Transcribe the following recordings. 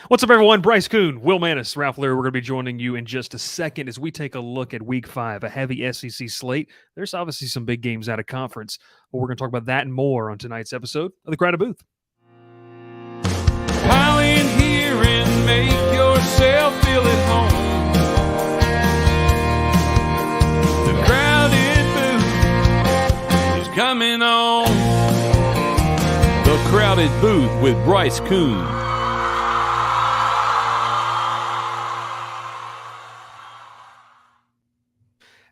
What's up, everyone? Bryce Koon, Will Manis, Ralph Leary. We're going to be joining you in just a second as we take a look at Week 5, a heavy SEC slate. There's obviously some big games out of conference, but we're going to talk about that and more on tonight's episode of The Crowded Booth. Pile in here and make yourself feel at home. The Crowded Booth is coming on. The Crowded Booth with Bryce Koon.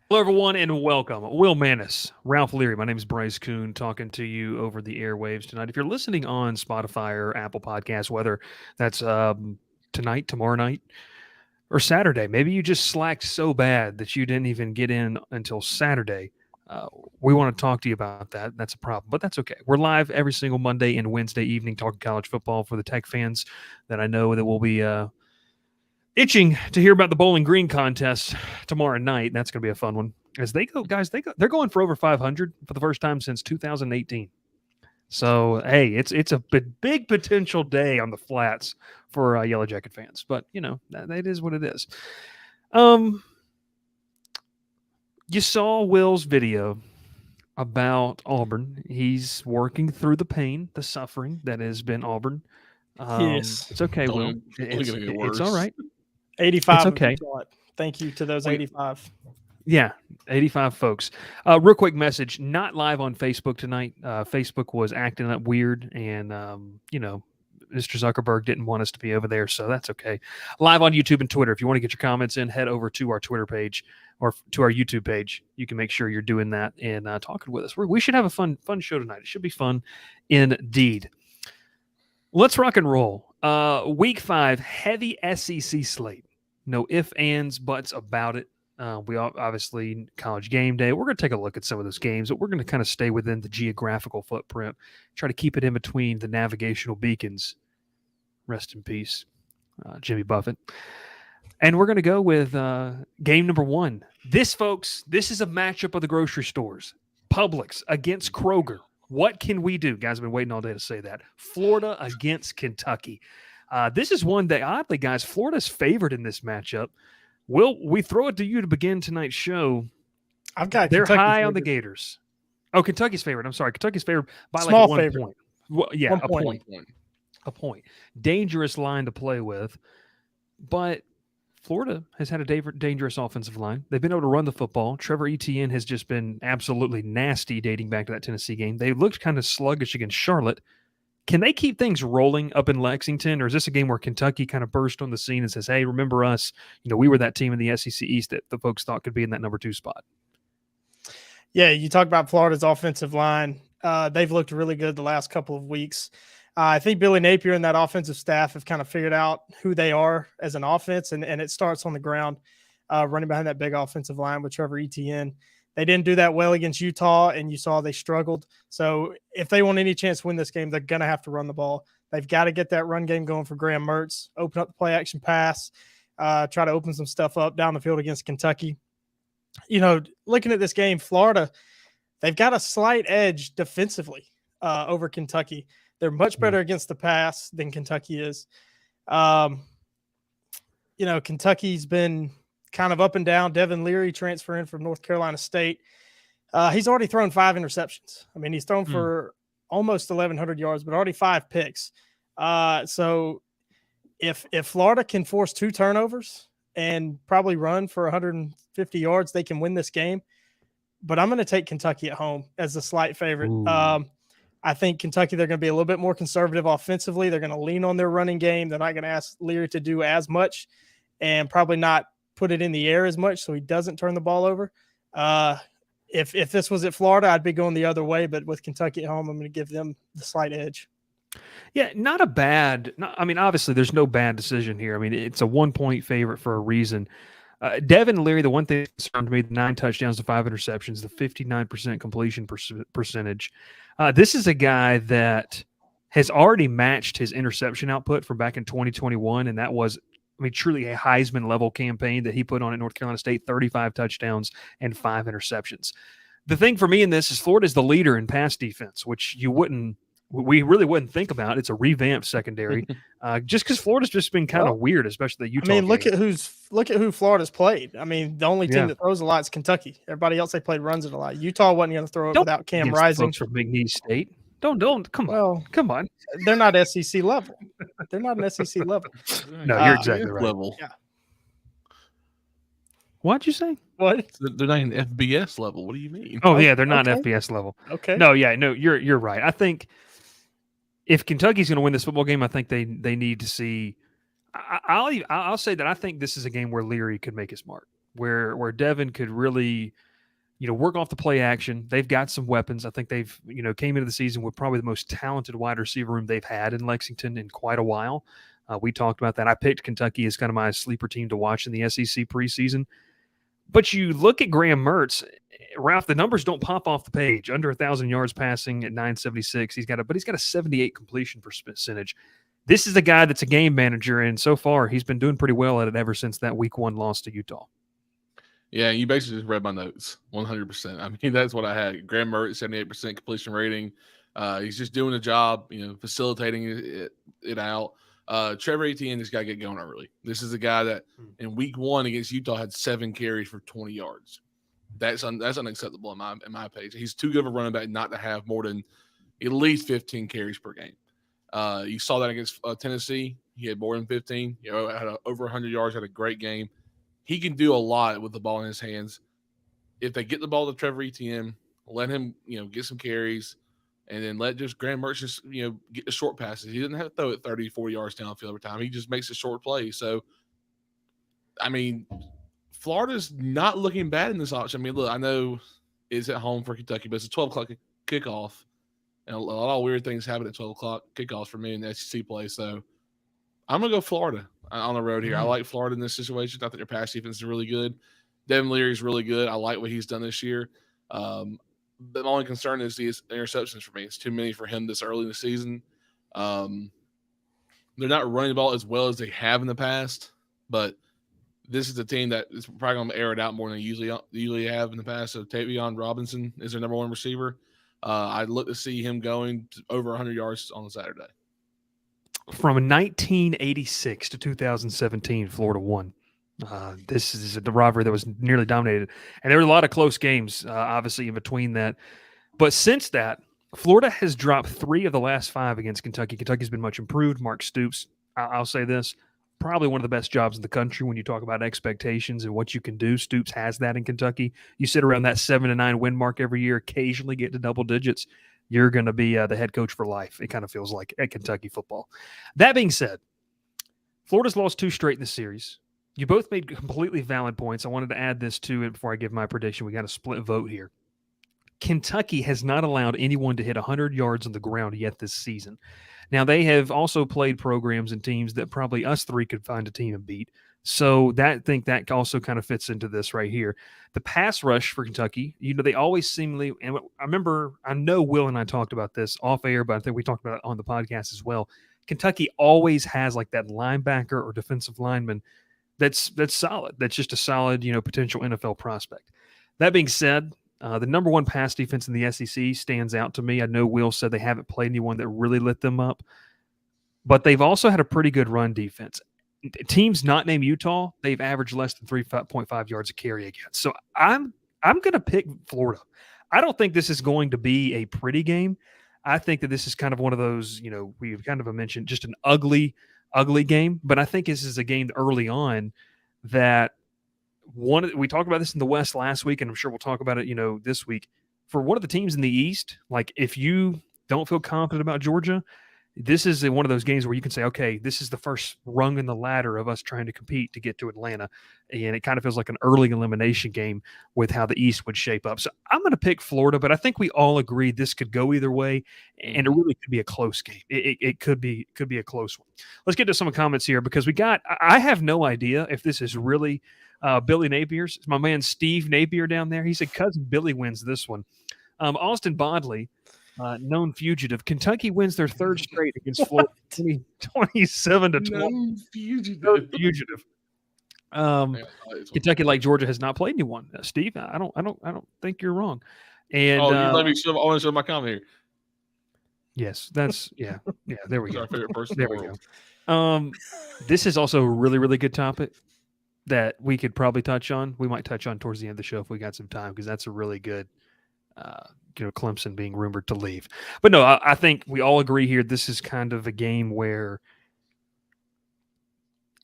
Hello, everyone, and welcome. Will Manis, Ralph Leary. My name is Bryce Koon, talking to you over the airwaves tonight. If you're listening on Spotify or Apple Podcasts, whether that's tonight, tomorrow night, or Saturday, maybe you just slacked so bad that you didn't even get in until Saturday. We want to talk to you about that. That's a problem, but that's okay. We're live every single Monday and Wednesday evening talking college football for the Tech fans that I know that will be itching to hear about the Bowling Green contest tomorrow night. That's going to be a fun one. As they go, guys, they're going for over 500 for the first time since 2018. So, hey, it's a big potential day on the flats for Yellow Jacket fans. But, you know, that is what it is. You saw Will's video about Auburn. He's working through the pain, the suffering that has been Auburn. Yes. It's okay, Will. It's all right. 85. It's okay. Thank you to those 85. Yeah, 85 folks. Real quick message, not live on Facebook tonight. Facebook was acting up weird, and, Mr. Zuckerberg didn't want us to be over there, so that's okay. Live on YouTube and Twitter. If you want to get your comments in, head over to our Twitter page or to our YouTube page. You can make sure you're doing that and talking with us. We should have a fun show tonight. It should be fun indeed. Let's rock and roll. Week 5, heavy SEC slate. No ifs, ands, buts about it. We obviously college game day. We're going to take a look at some of those games, but we're going to kind of stay within the geographical footprint, try to keep it in between the navigational beacons. Rest in peace, Jimmy Buffett. And we're going to go with game number 1. This, folks, this is a matchup of the grocery stores. Publix against Kroger. What can we do? Guys, I've been waiting all day to say that. Florida against Kentucky. This is one that, oddly, guys, Florida's favored in this matchup. Will we throw it to you to begin tonight's show? They're high on the Gators. Oh, Kentucky's favored. I'm sorry. Kentucky's favored by Small like 1 favorite. point. Well, yeah, 1 point. A point. Dangerous line to play with. But Florida has had a dangerous offensive line. They've been able to run the football. Trevor Etienne has just been absolutely nasty dating back to that Tennessee game. They looked kind of sluggish against Charlotte. Can they keep things rolling up in Lexington, or is this a game where Kentucky kind of burst on the scene and says, hey, remember us? You know, we were that team in the SEC East that the folks thought could be in that number 2 spot. Yeah, you talk about Florida's offensive line. They've looked really good the last couple of weeks. I think Billy Napier and that offensive staff have kind of figured out who they are as an offense, and it starts on the ground, running behind that big offensive line with Trevor Etienne. They didn't do that well against Utah, and you saw they struggled. So if they want any chance to win this game, they're going to have to run the ball. They've got to get that run game going for Graham Mertz, open up the play-action pass, try to open some stuff up down the field against Kentucky. You know, looking at this game, Florida, they've got a slight edge defensively over Kentucky. They're much better against the pass than Kentucky is. Kentucky's been kind of up and down. Devin Leary transferring from North Carolina State. He's already thrown 5 interceptions. I mean, he's thrown for almost 1,100 yards, but already 5 picks. So if Florida can force 2 turnovers and probably run for 150 yards, they can win this game. But I'm going to take Kentucky at home as the slight favorite. I think Kentucky, they're going to be a little bit more conservative offensively. They're going to lean on their running game. They're not going to ask Leary to do as much and probably not put it in the air as much so he doesn't turn the ball over. If this was at Florida, I'd be going the other way. But with Kentucky at home, I'm going to give them the slight edge. Yeah, obviously there's no bad decision here. I mean, it's a 1-point favorite for a reason. Devin Leary, the one thing that concerned me, the 9 touchdowns to 5 interceptions, the 59% completion percentage. This is a guy that has already matched his interception output from back in 2021, and that was, truly a Heisman-level campaign that he put on at North Carolina State, 35 touchdowns and 5 interceptions. The thing for me in this is Florida's the leader in pass defense, which you wouldn't we really wouldn't think about. It's a revamped secondary, just because Florida's just been kind of weird, especially the Utah. I mean, look game. at who Florida's played. I mean, the only team Yeah. that throws a lot is Kentucky. Everybody else they played runs it a lot. Utah wasn't going to throw it Don't without Cam against the Rising. folks from McNeese State. Don't come on. Well, Come on. they're not SEC level. They're not an SEC level. No, you're exactly right. Level. Yeah. What'd you say? What? They're not an FBS level. What do you mean? Oh yeah, they're not Okay. FBS level. Okay. No, you're right. I think if Kentucky's going to win this football game, I think they need to see. I'll say that I think this is a game where Leary could make his mark, where Devin could really, work off the play action. They've got some weapons. I think they've came into the season with probably the most talented wide receiver room they've had in Lexington in quite a while. We talked about that. I picked Kentucky as kind of my sleeper team to watch in the SEC preseason. But you look at Graham Mertz, Ralph, the numbers don't pop off the page. Under 1,000 yards passing at 976. He's got a 78 completion percentage. This is a guy that's a game manager, and so far he's been doing pretty well at it ever since that week 1 loss to Utah. Yeah, you basically just read my notes 100%. I mean, that's what I had. Graham Mertz, 78% completion rating. He's just doing a job, facilitating it out. Trevor Etienne just got to get going early. This is a guy that in week 1 against Utah had 7 carries for 20 yards. That's unacceptable in my page. He's too good of a running back not to have more than at least 15 carries per game. You saw that against Tennessee. He had more than 15. Had over 100 yards. Had a great game. He can do a lot with the ball in his hands. If they get the ball to Trevor Etienne, let him get some carries. And then let just Graham Mertz just, get the short passes. He doesn't have to throw it 30, 40 yards downfield every time. He just makes a short play. So, I mean, Florida's not looking bad in this option. I mean, look, I know it's at home for Kentucky, but it's a 12 o'clock kickoff. And a lot of weird things happen at 12 o'clock kickoffs for me in the SEC play. So, I'm going to go Florida on the road here. I like Florida in this situation. I think their pass defense is really good. Devin Leary is really good. I like what he's done this year. The only concern is these interceptions for me. It's too many for him this early in the season. They're not running the ball as well as they have in the past, but this is a team that is probably going to air it out more than they usually have in the past. So Tavion Robinson is their number 1 receiver. I'd look to see him going to over 100 yards on Saturday. From 1986 to 2017, Florida won. This is the rivalry that was nearly dominated. And there were a lot of close games, obviously, in between that. But since that, Florida has dropped 3 of the last 5 against Kentucky. Kentucky's been much improved. Mark Stoops, I'll say this, probably one of the best jobs in the country when you talk about expectations and what you can do. Stoops has that in Kentucky. You sit around that 7-9 win mark every year, occasionally get to double digits. You're going to be the head coach for life, it kind of feels like, at Kentucky football. That being said, Florida's lost 2 straight in the series. You both made completely valid points. I wanted to add this to it before I give my prediction. We got a split vote here. Kentucky has not allowed anyone to hit 100 yards on the ground yet this season. Now, they have also played programs and teams that probably us 3 could find a team and beat. So I think that also kind of fits into this right here. The pass rush for Kentucky, they always seemingly, and I know Will and I talked about this off air, but I think we talked about it on the podcast as well. Kentucky always has like that linebacker or defensive lineman that's solid. That's just a solid, potential NFL prospect. That being said, the number 1 pass defense in the SEC stands out to me. I know Will said they haven't played anyone that really lit them up, but they've also had a pretty good run defense. Teams not named Utah, they've averaged less than 3.5 yards a carry against. So I'm going to pick Florida. I don't think this is going to be a pretty game. I think that this is kind of one of those, we've kind of mentioned, just an ugly game. But I think this is a game early on that we talked about this in the West last week, and I'm sure we'll talk about it, this week. For one of the teams in the East, like if you don't feel confident about Georgia, this is one of those games where you can say, okay, this is the first rung in the ladder of us trying to compete to get to Atlanta. And it kind of feels like an early elimination game with how the East would shape up. So I'm going to pick Florida, but I think we all agree this could go either way, and it really could be a close game. It could be a close one. Let's get to some comments here because I have no idea if this is really Billy Napier's. It's my man Steve Napier down there. He said cousin Billy wins this one. Austin Bodley, known fugitive. Kentucky wins their 3rd straight against Florida, 27-20. Known fugitive. Known fugitive. Kentucky, like Georgia, has not played anyone. Steve, I don't think you're wrong. And you let me show. I want to show my comment here. Yes, that's yeah. There we He's go. our favorite person There in we the world. go. This is also a really, really good topic that we could probably touch on. We might touch on towards the end of the show if we got some time, because that's a really good, Clemson being rumored to leave. But no, I think we all agree here. This is kind of a game where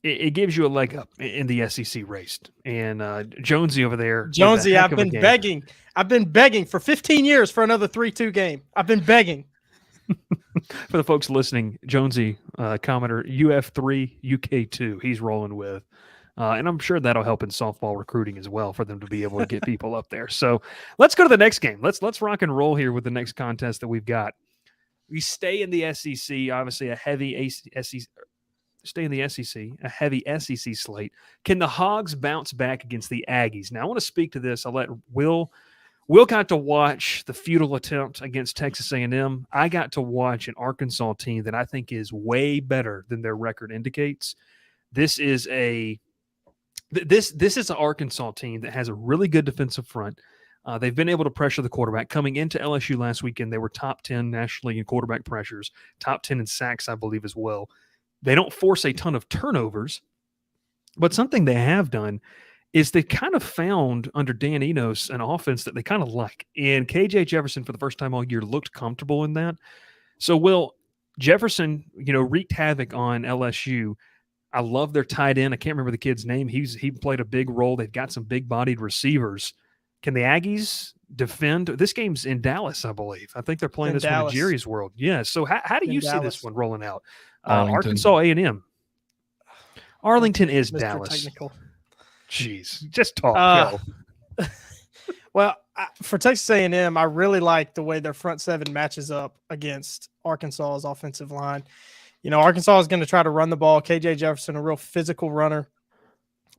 it gives you a leg up in the SEC race. And Jonesy over there, with a Jonesy, heck I've of a been game. begging. I've been begging for 15 years for another 3-2 game. I've been begging. For the folks listening, Jonesy, commenter, UF3, UK2, he's rolling with. And I'm sure that'll help in softball recruiting as well for them to be able to get people up there. So let's go to the next game. Let's rock and roll here with the next contest that we've got. We stay in the SEC, obviously a heavy SEC. Stay in the SEC, a heavy SEC slate. Can the Hogs bounce back against the Aggies? Now, I want to speak to this. I'll let Will got to watch the futile attempt against Texas A&M. I got to watch an Arkansas team that I think is way better than their record indicates. This is an Arkansas team that has a really good defensive front. They've been able to pressure the quarterback. Coming into LSU last weekend, they were top 10 nationally in quarterback pressures, top 10 in sacks, I believe, as well. They don't force a ton of turnovers, but something they have done is they kind of found under Dan Enos an offense that they kind of like. And KJ Jefferson, for the first time all year, looked comfortable in that. So, Will, Jefferson, wreaked havoc on LSU. I love their tight end. I can't remember the kid's name. He played a big role. They've got some big-bodied receivers. Can the Aggies defend? This game's in Dallas, I believe. I think they're playing this one in Jerry's World. Yeah. So how do you see this one rolling out? Arkansas A&M. Arlington is Mr. Dallas. Technical. Jeez, just talk. Well, for Texas A&M, I really like the way their front seven matches up against Arkansas's offensive line. Arkansas is going to try to run the ball. KJ Jefferson, a real physical runner.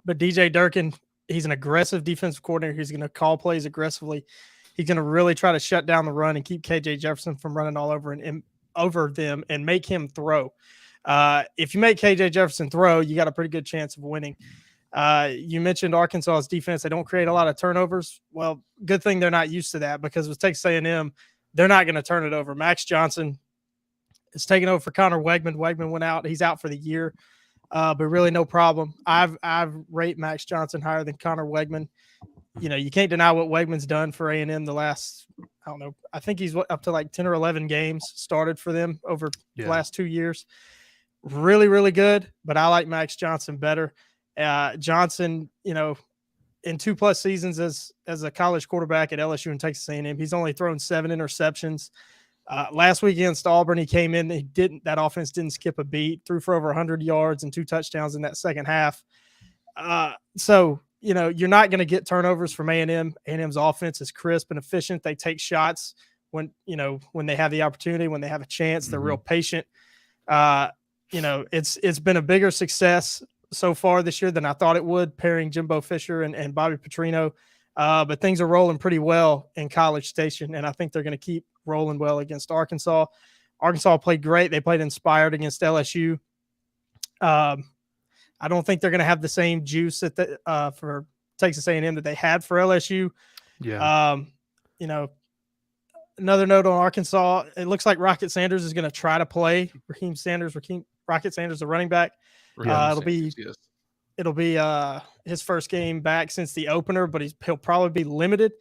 But DJ Durkin, he's an aggressive defensive coordinator. He's going to call plays aggressively. He's going to really try to shut down the run and keep KJ Jefferson from running all over them and make him throw. If you make KJ Jefferson throw, you got a pretty good chance of winning. You mentioned Arkansas's defense. They don't create a lot of turnovers. Well, good thing they're not used to that, because with Texas A&M, they're not going to turn it over. Max Johnson is taking over for Connor Wegman. Wegman went out. He's out for the year, but really no problem. I've rate Max Johnson higher than Connor Wegman. You can't deny what Wegman's done for A&M the last, I think he's up to like 10 or 11 games started for them over the last 2 years. Really, really good, but I like Max Johnson better. Johnson, in 2+ seasons as a college quarterback at LSU and Texas A&M, he's only thrown 7 interceptions. Last week against Auburn, he came in. That offense didn't skip a beat. Threw for over 100 yards and 2 touchdowns in that second half. So you're not going to get turnovers from A&M. A&M's offense is crisp and efficient. They take shots when they have the opportunity, when they have a chance. They're real patient. It's been a bigger success so far this year than I thought it would, pairing Jimbo Fisher and Bobby Petrino. But things are rolling pretty well in College Station, and I think they're going to keep rolling well against Arkansas. Arkansas played great. They played inspired against LSU. I don't think they're going to have the same juice for Texas A&M that they had for LSU. Yeah. Another note on Arkansas, it looks like Rocket Sanders is going to try to play Rocket Sanders, the running back. It'll be his first game back since the opener, but he'll probably be limited.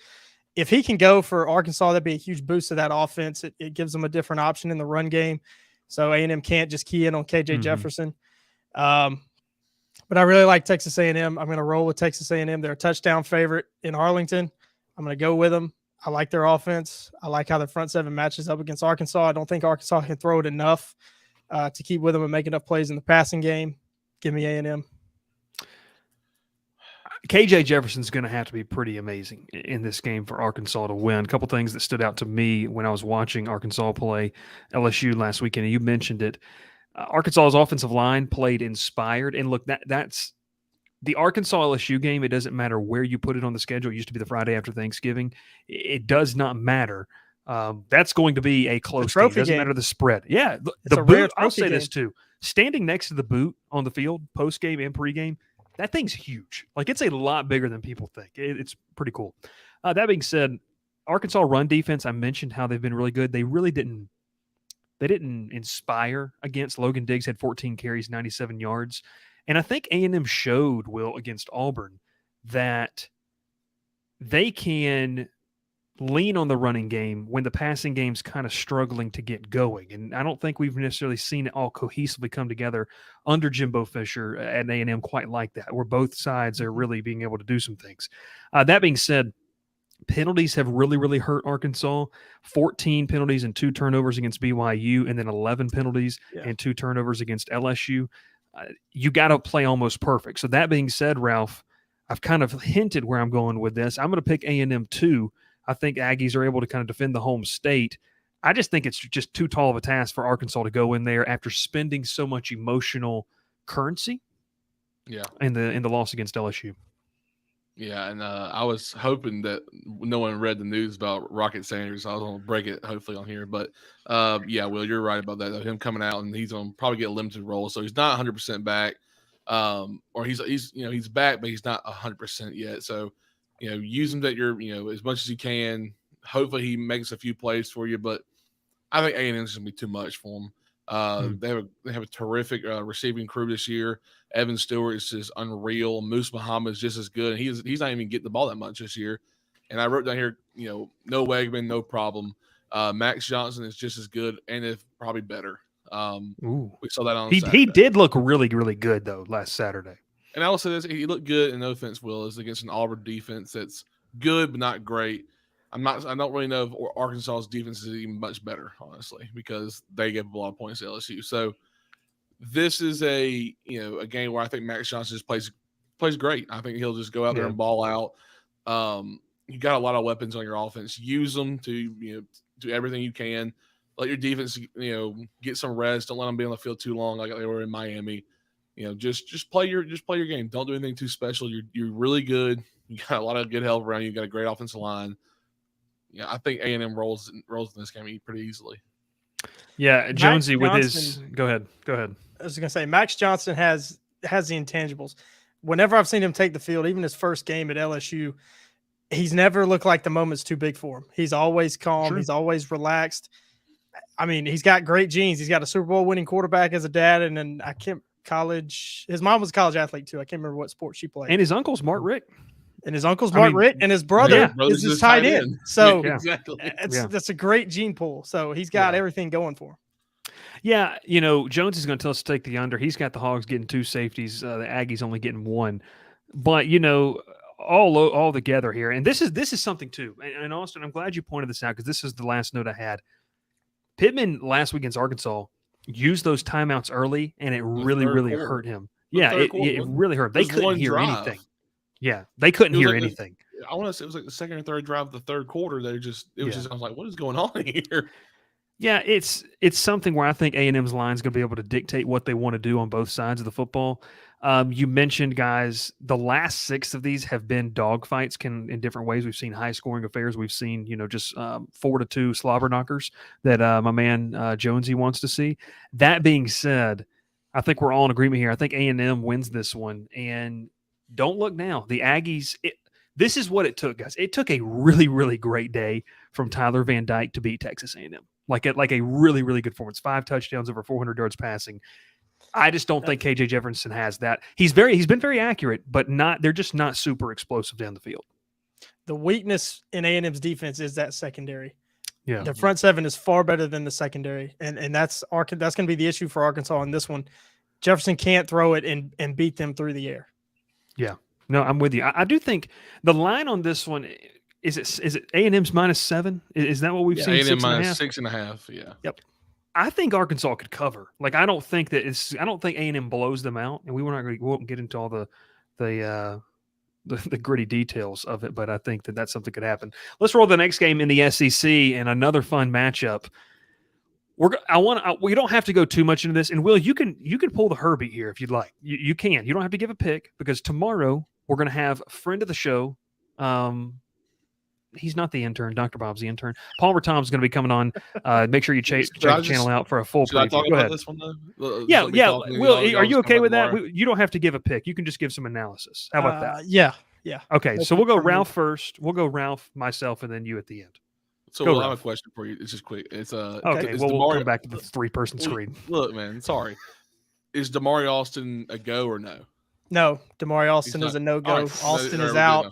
If he can go for Arkansas, that'd be a huge boost to that offense. It gives them a different option in the run game. So A&M can't just key in on KJ Jefferson. But I really like Texas A&M. I'm going to roll with Texas A&M. They're a touchdown favorite in Arlington. I'm going to go with them. I like their offense. I like how their front seven matches up against Arkansas. I don't think Arkansas can throw it enough to keep with them and make enough plays in the passing game. Give me A&M. KJ Jefferson's going to have to be pretty amazing in this game for Arkansas to win. A couple things that stood out to me when I was watching Arkansas play LSU last weekend, and you mentioned it. Arkansas's offensive line played inspired. And look, that's the Arkansas LSU game. It doesn't matter where you put it on the schedule. It used to be the Friday after Thanksgiving. It does not matter. That's going to be a close game. It doesn't matter the spread. Yeah. The boot, I'll say this too. Standing next to the boot on the field, post-game and pre-game, that thing's huge. Like, it's a lot bigger than people think. It's pretty cool. That being said, Arkansas run defense, I mentioned how they've been really good. They really didn't They didn't inspire against. Logan Diggs had 14 carries, 97 yards. And I think A&M showed, Will, against Auburn that they can lean on the running game when the passing game's kind of struggling to get going. And I don't think we've necessarily seen it all cohesively come together under Jimbo Fisher at A&M quite like that, where both sides are really being able to do some things. That being said, penalties have really, really hurt Arkansas. 14 penalties and 2 turnovers against BYU, and then 11 penalties and 2 turnovers against LSU. You got to play almost perfect. So that being said, Ralph, I've kind of hinted where I'm going with this. I'm going to pick A&M 2. I think Aggies are able to kind of defend the home state. I just think it's just too tall of a task for Arkansas to go in there after spending so much emotional currency in the loss against LSU. Yeah, and I was hoping that no one read the news about Rocket Sanders. I was going to break it hopefully on here. But, Will, you're right about that. Though. Him coming out, and he's going to probably get a limited role. So he's not 100% back. Or he's back, but he's not 100% yet. So, use him at your, as much as you can. Hopefully he makes a few plays for you. But I think A&M's going to be too much for him. They have a terrific receiving crew this year. Evan Stewart is just unreal. Moose Muhammad is just as good. He's not even getting the ball that much this year. And I wrote down here, no Wegman, no problem. Max Johnson is just as good, and if probably better. We saw that on Saturday. He did look really, really good though last Saturday. And I will say this: he looked good. And no offense, Will, is against an Auburn defense that's good but not great. I don't really know if Arkansas's defense is even much better, honestly, because they gave a lot of points to LSU. So this is a game where I think Max Johnson just plays great. I think he'll just go out there and ball out. You got a lot of weapons on your offense. Use them to do everything you can. Let your defense get some rest. Don't let them be on the field too long like they were in Miami. Just play your game. Don't do anything too special. You're really good. You got a lot of good help around you. You got a great offensive line. Yeah, I think A&M rolls in this game pretty easily. Yeah, Jonesy with his – go ahead. I was going to say, Max Johnson has the intangibles. Whenever I've seen him take the field, even his first game at LSU, he's never looked like the moment's too big for him. He's always calm. Sure. He's always relaxed. I mean, he's got great genes. He's got a Super Bowl winning quarterback as a dad, and then his mom was a college athlete too. I can't remember what sport she played. And his uncle's Mark Richt. And his uncle's Mark Richt, and his brother is his tight end. So that's a great gene pool. So he's got everything going for him. Yeah, Jones is going to tell us to take the under. He's got the Hogs getting 2 safeties. The Aggies only getting 1. But all together here, and this is something too. And Austin, I'm glad you pointed this out because this is the last note I had. Pittman last week against Arkansas used those timeouts early, and it really hurt him. It really hurt. They couldn't hear anything. Yeah, they couldn't hear anything. I want to say it was like the second or third drive of the third quarter. I was like, what is going on here? Yeah, it's something where I think A&M's line is going to be able to dictate what they want to do on both sides of the football. You mentioned, guys, the last 6 of these have been dogfights in different ways. We've seen high-scoring affairs. We've seen, just 4-2 slobber knockers that my man Jonesy wants to see. That being said, I think we're all in agreement here. I think A&M wins this one, and don't look now. The Aggies, this is what it took, guys. It took a really, really great day from Tyler Van Dyke to beat Texas A&M. Like a really, really good performance. 5 touchdowns, over 400 yards passing. I just don't think KJ Jefferson has that. He's been very accurate, but they're just not super explosive down the field. The weakness in A&M's defense is that secondary. Yeah. The front 7 is far better than the secondary. And that's going to be the issue for Arkansas in this one. Jefferson can't throw it and beat them through the air. Yeah. No, I'm with you. I do think the line on this one is it A&M's -7? Is that what we've seen? A&M -6.5. Yeah. Yep. I think Arkansas could cover. Like I don't think A&M blows them out, and we won't get into all the gritty details of it, but I think that's something that could happen. Let's roll the next game in the SEC and another fun matchup. We don't have to go too much into this, and Will, you can pull the Herbie here if you'd like. You can. You don't have to give a pick because tomorrow we're going to have a friend of the show. He's not the intern. Dr. Bob's the intern. Palmer Tom's going to be coming on. Make sure you check the channel out for a full preview. Go ahead. This one, though? Yeah. Will, are you okay with that? You don't have to give a pick. You can just give some analysis. How about that? Yeah. Okay, so we'll go Ralph first. We'll go Ralph, myself, and then you at the end. So Go I have a Ralph. question for you. It's just quick. It's Okay, is well, we'll DeMario, come back to the 3-person screen. Look, man, sorry. Is Damari Austin a go or no? No, Damari He's Austin is not. a no-go. All right. Austin No, is we're good out. now.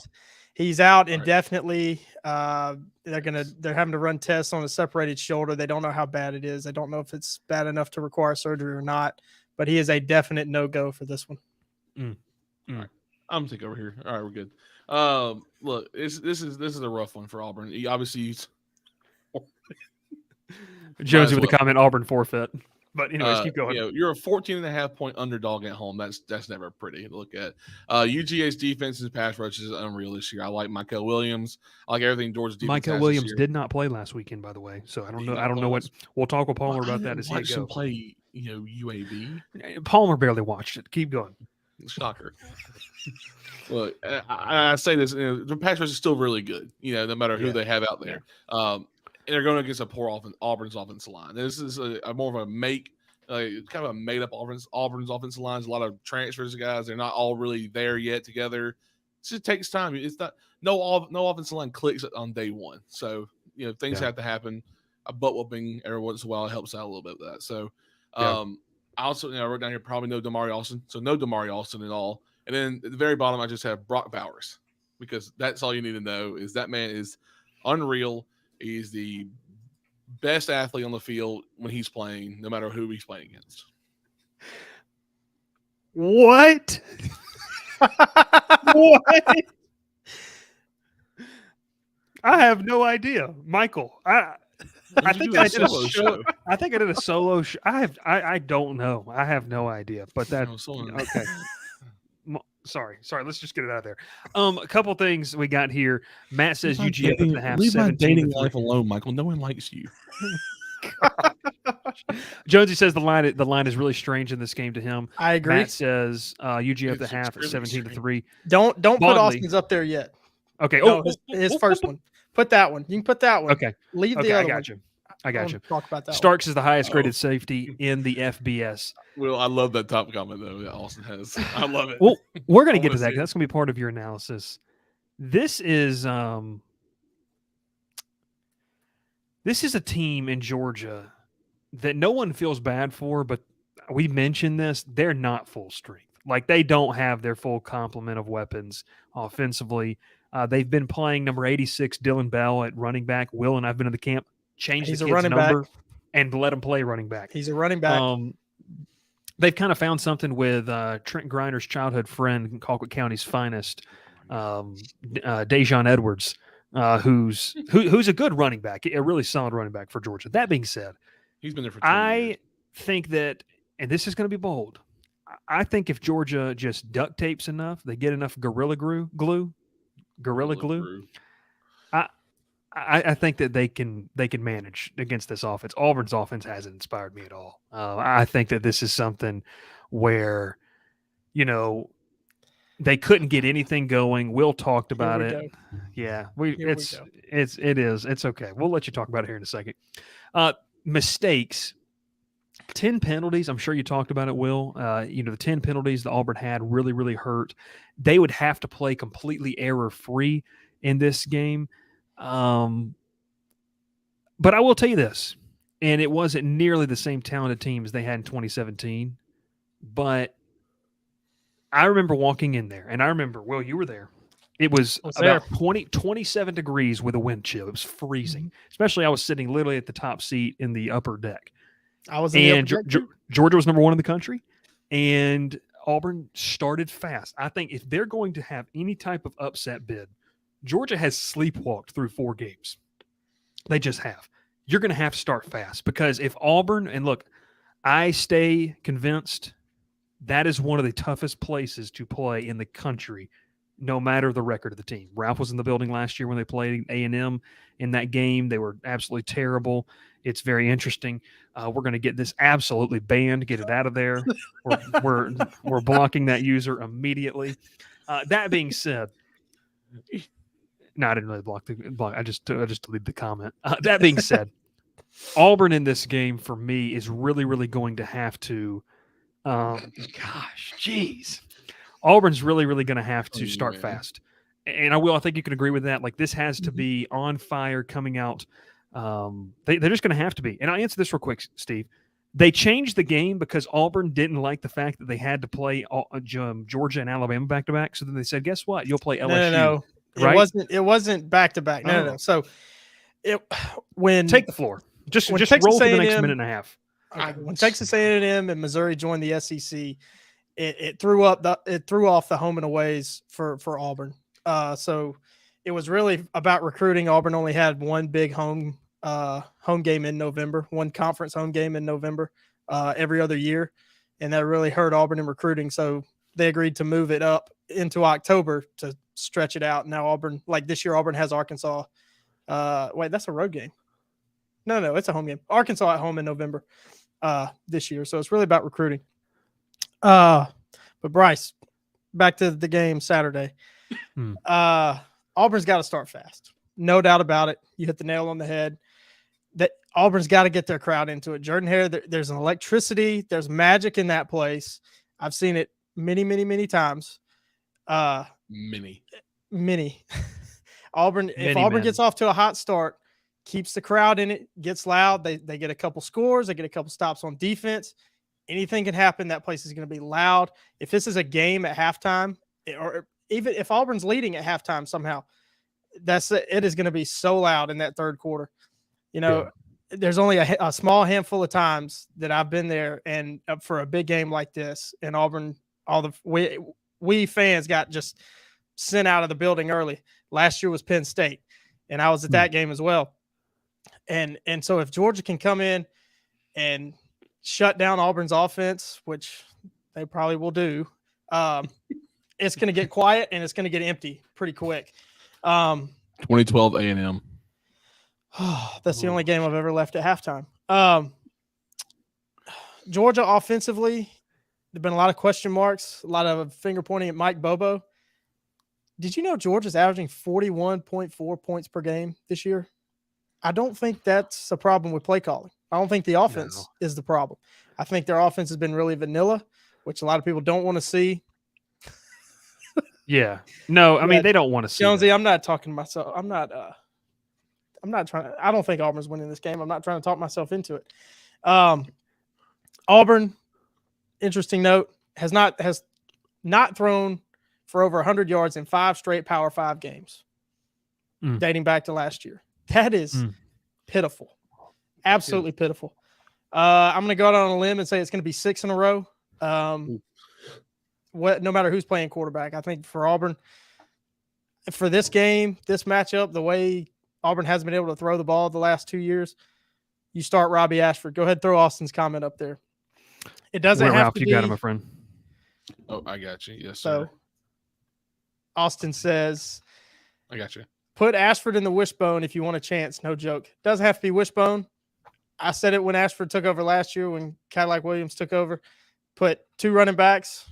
He's out All right. indefinitely. They're having to run tests on a separated shoulder. They don't know how bad it is. They don't know if it's bad enough to require surgery or not. But he is a definite no-go for this one. All right. I'm gonna take over here. All right, we're good. Look, this is a rough one for Auburn. He's Jonesy with the comment, Auburn forfeit. But anyways, keep going. You're a 14.5 point underdog at home. That's never pretty to look at. UGA's defense and pass rush is unreal this year. I like Michael Williams. I like everything Georgia's defense. Michael Williams did not play last weekend, by the way. So I don't know what we'll talk with Palmer about that as he goes. Play, UAB. Palmer barely watched it. Keep going. Shocker. Look, I say this. The pass rush is still really good. No matter who they have out there. And they're going against a poor Auburn's offensive line. This is a more of a kind of a made up Auburn's offensive line. There's a lot of transfers of guys. They're not all really there yet together. It just takes time. It's not no offensive line clicks on day one. So things have to happen. A butt whooping every once in a while helps out a little bit with that. So I also I wrote down here probably no Damari Austin. So no Damari Austin at all. And then at the very bottom I just have Brock Bowers, because that's all you need to know is that man is unreal. He's the best athlete on the field when he's playing, no matter who he's playing against. What? What? I have no idea, Michael. I think I did a show. I think I did a solo show. I don't know. I have no idea. But that okay. Sorry. Let's just get it out of there. A couple things we got here. Matt says UGF at the half. Leave my dating life alone, Michael. No one likes you. Jonesy says the line is really strange in this game to him. I agree. Matt says UGF at the half at 17-3. Don't put Austin's up there yet. Okay. No, his first one. Put that one. You can put that one. Okay. Leave the other one. I got you. Talk about that. Starks is the highest graded safety in the FBS. Well, I love that top comment though that Austin has. I love it. Well, we're going to get to that because that's going to be part of your analysis. This is a team in Georgia that no one feels bad for, but we mentioned this. They're not full strength. Like, they don't have their full complement of weapons offensively. They've been playing number 86, Dylan Bell, at running back. Will and I've been in the camp. Change the kid's number and let him play running back. He's a running back. They've kind of found something with Trent Griner's childhood friend, Colquitt County's finest, Dejon Edwards, who's a good running back, a really solid running back for Georgia. That being said, he's been there for 20 years. think that, and this is going to be bold, I think if Georgia just duct tapes enough, they get enough Gorilla Glue. I think that they can manage against this offense. Auburn's offense hasn't inspired me at all. I think that this is something where, they couldn't get anything going. Will talked about it. Yeah, it's okay. We'll let you talk about it here in a second. Mistakes, 10 penalties. I'm sure you talked about it, Will. The 10 penalties that Auburn had really, really hurt. They would have to play completely error-free in this game. But I will tell you this, and it wasn't nearly the same talented team as they had in 2017, but I remember walking in there, and I remember, Will, you were there. It was about 27 degrees with a wind chill. It was freezing, especially I was sitting literally at the top seat in the upper deck. I was in the upper deck. Georgia was number 1 in the country, and Auburn started fast. I think if they're going to have any type of upset bid, Georgia has sleepwalked through 4 games. They just have. You're going to have to start fast, because if Auburn, and look, I stay convinced that is one of the toughest places to play in the country, no matter the record of the team. Ralph was in the building last year when they played A&M in that game. They were absolutely terrible. It's very interesting. We're going to get this absolutely banned. Get it out of there. We're blocking that user immediately. That being said, no, I didn't really block. I just deleted the comment. That being said, Auburn in this game for me is really, really going to have to. Auburn's really, really going to have to start fast. And I think you can agree with that. Like, this has to be on fire coming out They're just going to have to be. And I'll answer this real quick, Steve. They changed the game because Auburn didn't like the fact that they had to play Georgia and Alabama back to back. So then they said, "Guess what? You'll play LSU." No. Right? It wasn't back to back. No. So when take the floor, just Texas roll for the next A&M minute and a half. When Texas A&M and Missouri joined the SEC, it threw off the home and aways for Auburn. So it was really about recruiting. Auburn only had one big home game in November, one conference home game in November every other year, and that really hurt Auburn in recruiting. So they agreed to move it up into October to stretch it out. Now Auburn, like this year, Auburn has Arkansas. Wait, that's a road game. No, it's a home game. Arkansas at home in November this year. So it's really about recruiting. But Bryce, back to the game Saturday. Auburn's got to start fast. No doubt about it. You hit the nail on the head. That Auburn's got to get their crowd into it. Jordan-Hare, there's an electricity. There's magic in that place. I've seen it many, many, many times. Many. Auburn, if Auburn gets off to a hot start, keeps the crowd in it, gets loud, they get a couple scores, they get a couple stops on defense. Anything can happen. That place is going to be loud. If this is a game at halftime, or even if Auburn's leading at halftime somehow, it is going to be so loud in that third quarter. There's only a small handful of times that I've been there and for a big game like this, and Auburn, we fans got just sent out of the building early. Last year was Penn State, and I was at that game as well. And so if Georgia can come in and shut down Auburn's offense, which they probably will do, it's going to get quiet and it's going to get empty pretty quick. 2012 A&M. That's the only game I've ever left at halftime. Georgia offensively, there've been a lot of question marks, a lot of finger pointing at Mike Bobo. Did you know Georgia's averaging 41.4 points per game this year? I don't think that's a problem with play calling. I don't think the offense is the problem. I think their offense has been really vanilla, which a lot of people don't want to see. Yeah. No, I mean, they don't want to see Jonesy, that. I'm not talking to myself. I'm not trying to, I don't think Auburn's winning this game. I'm not trying to talk myself into it. Auburn, interesting note, has not thrown for over 100 yards in 5 straight Power 5 games dating back to last year. That is pitiful. Absolutely pitiful. I'm going to go out on a limb and say it's going to be 6 in a row. No matter who's playing quarterback, I think for Auburn, for this game, this matchup, the way Auburn hasn't been able to throw the ball the last 2 years, you start Robbie Ashford. Go ahead and throw Austin's comment up there. It doesn't have Ralph, to you be. Got him, my friend. Oh, I got you. Yes, So sir. Austin says, I got you. put Ashford in the wishbone if you want a chance. No joke. Doesn't have to be wishbone. I said it when Ashford took over last year, when Cadillac Williams took over. Put 2 running backs,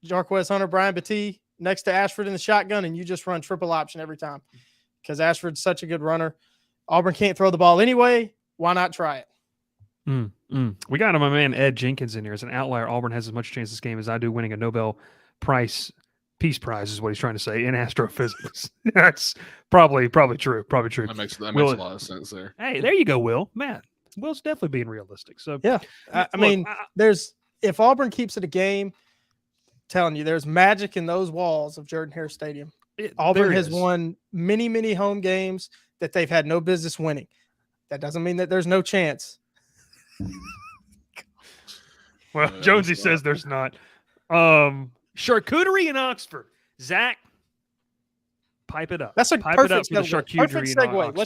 Jarquez Hunter, Brian Battie, next to Ashford in the shotgun, and you just run triple option every time because Ashford's such a good runner. Auburn can't throw the ball anyway. Why not try it? We got my man Ed Jenkins in here. As an outlier, Auburn has as much chance this game as I do winning a Nobel Peace Prize is what he's trying to say in astrophysics. That's probably true. Probably true. That makes a lot of sense there. Hey, there you go, Will. Matt. Will's definitely being realistic. So yeah, if Auburn keeps it a game, I'm telling you, there's magic in those walls of Jordan-Hare Stadium. Auburn has won many, many home games that they've had no business winning. That doesn't mean that there's no chance. Well, Jonesy says there's not. Charcuterie in Oxford. Zach, pipe it up. That's a pipe it up perfect for the segue. charcuterie Perfect in segue. Oxford.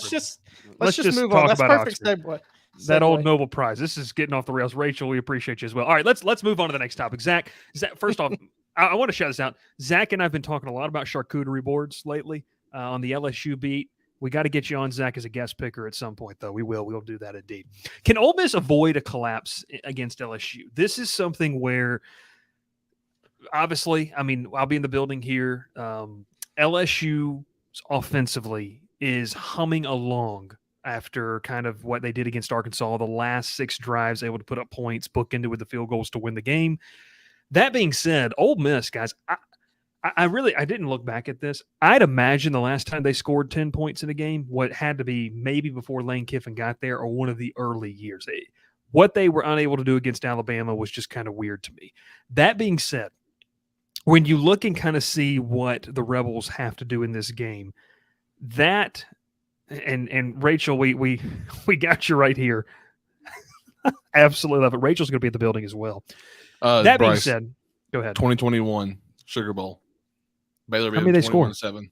Let's just move talk on. That's about perfect Oxford. segue. That old Nobel Prize. This is getting off the rails. Rachel, we appreciate you as well. All right, let's move on to the next topic. Zach, first off, I want to shout this out. Zach and I have been talking a lot about charcuterie boards lately on the LSU beat. We got to get you on, Zach, as a guest picker at some point, though. We will. We'll do that indeed. Can Ole Miss avoid a collapse against LSU? This is something where, obviously, I mean, I'll be in the building here. LSU offensively is humming along after kind of what they did against Arkansas. The last 6 drives, able to put up points, bookended with the field goals to win the game. That being said, Ole Miss, guys, I didn't look back at this. I'd imagine the last time they scored 10 points in a game, what had to be maybe before Lane Kiffin got there or one of the early years. What they were unable to do against Alabama was just kind of weird to me. That being said, when you look and kind of see what the Rebels have to do in this game, that and Rachel, we got you right here. Absolutely love it. Rachel's going to be at the building as well. That being Bryce, said, go ahead. 2021 Sugar Bowl. Baylor How many they scored? 21-7.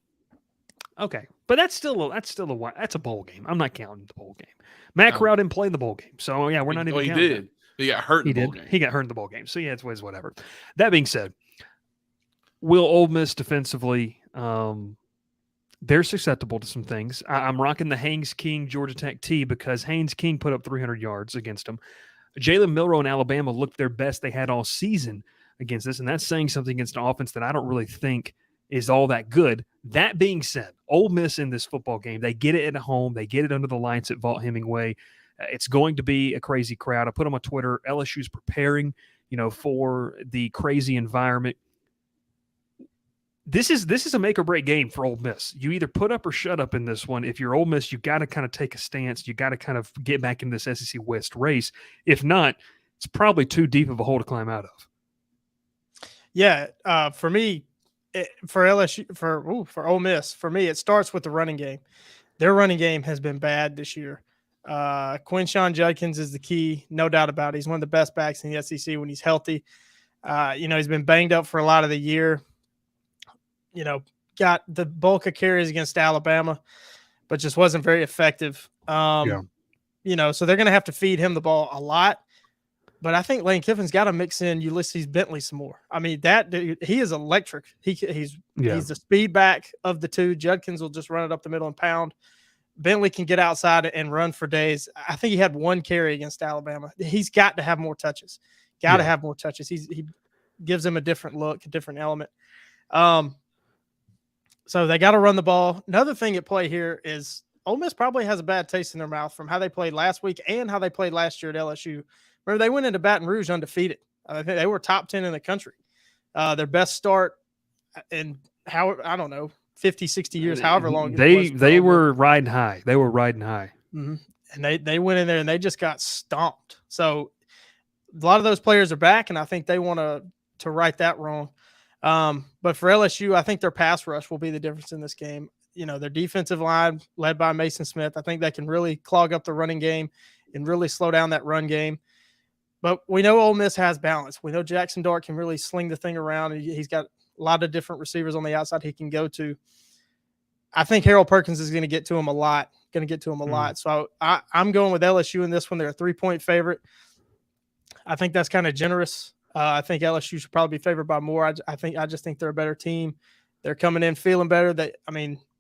Okay, but that's a bowl game. I'm not counting the bowl game. Matt Corral didn't play in the bowl game, so yeah, we're not even. He counting did. That. He got hurt. He in the did. Bowl game. He got hurt in the bowl game. So yeah, it's whatever. That being said, will Ole Miss defensively? They're susceptible to some things. I'm rocking the Haynes King Georgia Tech tee because Haynes King put up 300 yards against them. Jalen Milroe in Alabama looked their best they had all season against this, and that's saying something against an offense that I don't really think is all that good. That being said, Ole Miss in this football game, they get it at home. They get it under the lights at Vaught Hemingway. It's going to be a crazy crowd. I put them on Twitter. LSU's preparing, for the crazy environment. This is a make or break game for Ole Miss. You either put up or shut up in this one. If you're Ole Miss, you've got to kind of take a stance. You got to kind of get back in this SEC West race. If not, it's probably too deep of a hole to climb out of. Yeah, for me, for LSU, for Ole Miss, for me, it starts with the running game. Their running game has been bad this year. Quinshon Judkins is the key, no doubt about it. He's one of the best backs in the SEC when he's healthy. He's been banged up for a lot of the year. Got the bulk of carries against Alabama, but just wasn't very effective. So they're going to have to feed him the ball a lot. But I think Lane Kiffin's got to mix in Ulysses Bentley some more. I mean, that dude, he is electric. He's the speed back of the two. Judkins will just run it up the middle and pound. Bentley can get outside and run for days. I think he had one carry against Alabama. He's got to have more touches. Have more touches. He gives him a different look, a different element. So they got to run the ball. Another thing at play here is Ole Miss probably has a bad taste in their mouth from how they played last week and how they played last year at LSU. Remember, they went into Baton Rouge undefeated. I think they were top 10 in the country. Their best start in 50, 60 years, however long they were riding high. They were riding high. Mm-hmm. And they went in there and they just got stomped. So a lot of those players are back, and I think they want to right that wrong. But for LSU, I think their pass rush will be the difference in this game. Their defensive line led by Mason Smith, I think they can really clog up the running game and really slow down that run game. But we know Ole Miss has balance. We know Jackson Dart can really sling the thing around. He's got a lot of different receivers on the outside he can go to. I think Harold Perkins is going to get to him a lot. So I'm going with LSU in this one. They're a 3-point favorite. I think that's kind of generous. I think LSU should probably be favored by more. I just think they're a better team. They're coming in feeling better. They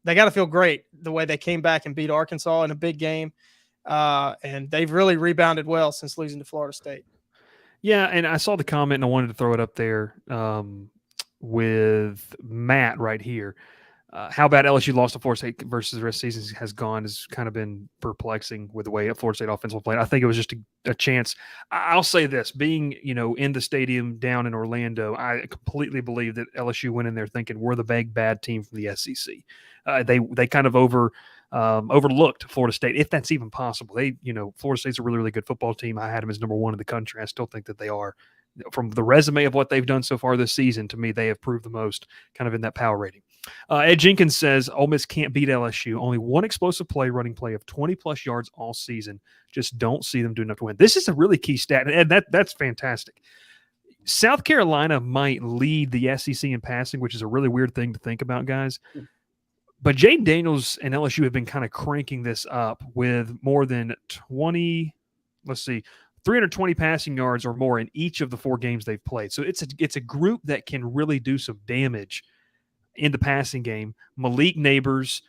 got to feel great the way they came back and beat Arkansas in a big game. And they've really rebounded well since losing to Florida State. Yeah, and I saw the comment and I wanted to throw it up there with Matt right here. How bad LSU lost to Florida State versus the rest of the season has gone has kind of been perplexing with the way Florida State offense will play. I think it was just a chance. I'll say this, being, in the stadium down in Orlando, I completely believe that LSU went in there thinking we're the big bad team from the SEC. They kind of overlooked Florida State, if that's even possible. Florida State's a really, really good football team. I had them as number one in the country. I still think that they are. From the resume of what they've done so far this season, to me, they have proved the most kind of in that power rating. Ed Jenkins says Ole Miss can't beat LSU. Only one explosive running play of 20-plus yards all season. Just don't see them do enough to win. This is a really key stat, and that's fantastic. South Carolina might lead the SEC in passing, which is a really weird thing to think about, guys. But Jaden Daniels and LSU have been kind of cranking this up with more than 320 passing yards or more in each of the 4 games they've played. So it's a group that can really do some damage in the passing game. Malik Neighbors,